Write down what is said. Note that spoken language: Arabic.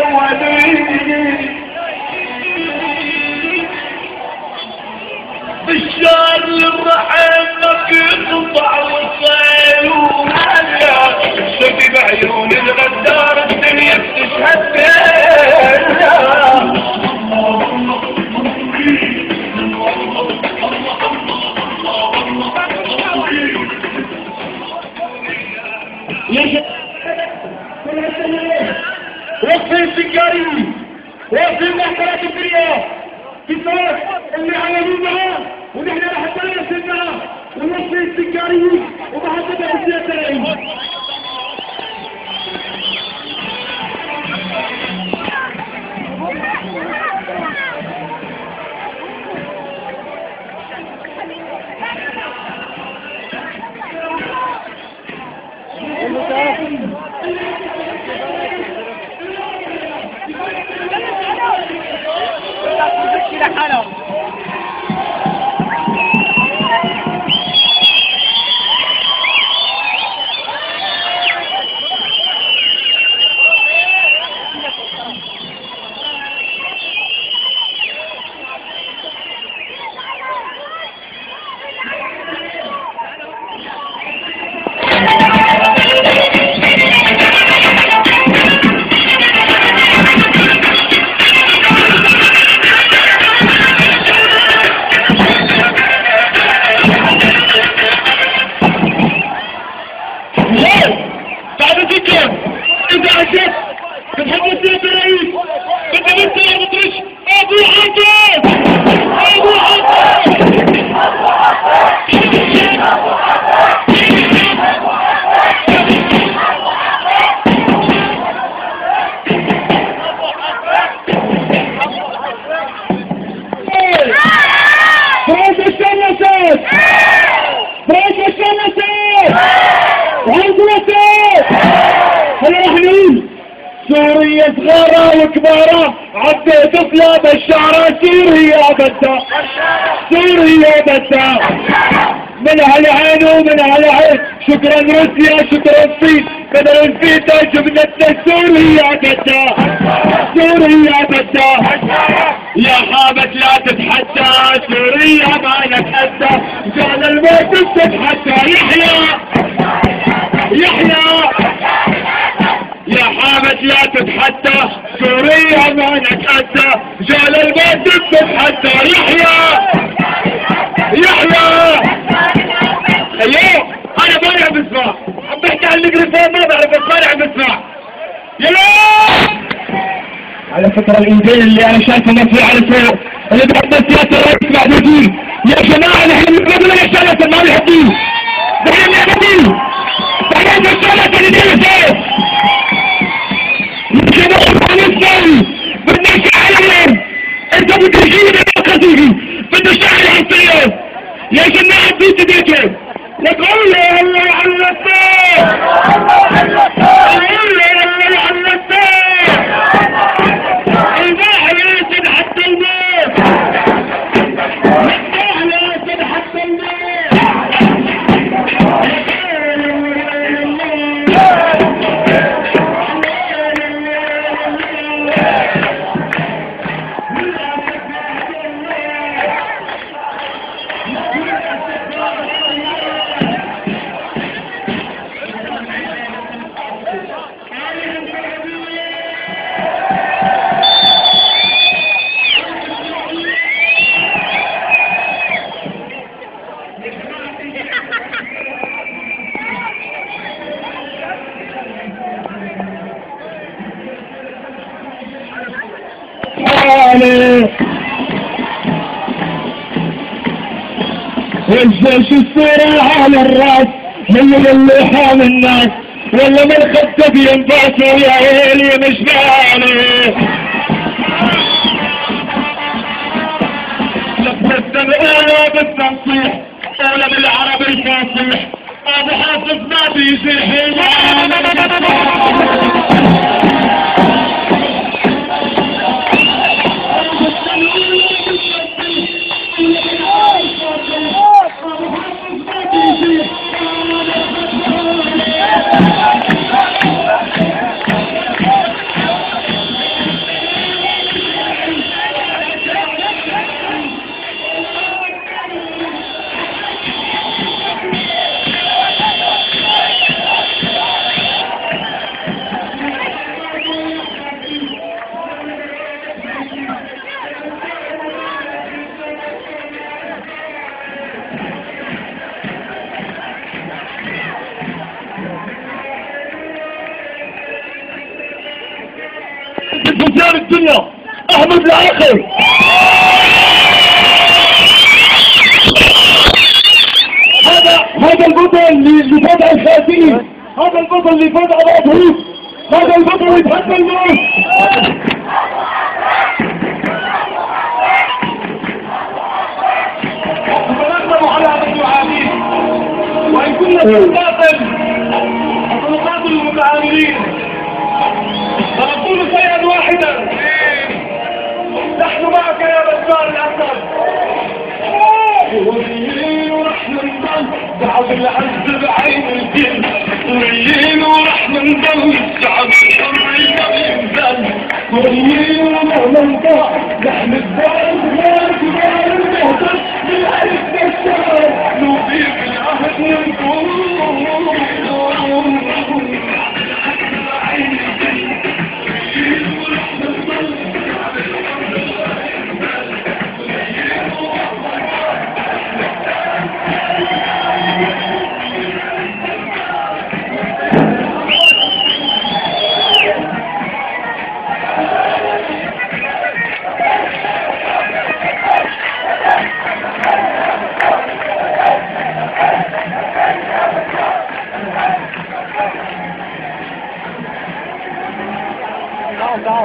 ولي بالشار للرحمك يقطع وصيل وهلا شفي بعيون الغدار الدنيا بتشهد وفي السكاري وفي محكمة الدنيا في الناس اللي عملوها ونحن راح نسلمها ونوفي السكاري ومحكمة السياسة. سوريا صغارة وكبارة عديت طلاب الشعرة سوريا بدها سوريا بدها من هالعين ومن هالعين شكرا روسيا شكرا الصين بدل الفيتا جبنتنا سوريا بدها سوريا بدها يا حامد لا تتحدى سوريا ما نتحدى قال الموت تتحدى يحيى يحيى يا حامد لا تتحدى سوريا ما نتحدى جال الموت تتحدى يحيى يحيى ايوه انا ما عم بسمع عم بحكي على الميكروفون ما بعرف بس ما عم بسمع يلا على فكرة الانجيل اللي انا شايفه مفروع على فوق اللي بحب سياسة الرئيس معدودين يا جماعة نحن بنقبل الرسالة ما بنحكي نحن بنحكي نحن الرسالة اللي فوق بدنا شعر انت بدك تجيب قضيه بدنا شعر حصريا يا جماعه بيت بيتك نقول يا الله على الطيب نقول يا الله على الطيب البحر ياسد حتى الموت البحر ياسد حتى الموت الجيش السوري على الراس من اللي حام الناس ولا من الخطة بينبعثوا يا ويلي مش بالي لبست الأولى بالتنصيح أولى بالعربي الفصيح أبو حافظ ما بيجي حيوان تلفزيون الدنيا احمد العاقل. هذا البطل اللي فات على الخاتين، هذا البطل اللي فات على الأطهوف، هذا البطل اللي يتحدى الموت. تنظموا على هذا الدعامين، وإن كنا سنقاتل المتعاملين، فنقول شيئا واحدا: نحن معك يا بشار الأسد. وليين ورحمة شعب العز بعين الجن، وليين ورحمة شعب الحر ينزل، وليين ورحمة نحن الدائم يا جبال المهتم بالعز الشعب نضيف العهد ننكم. Go.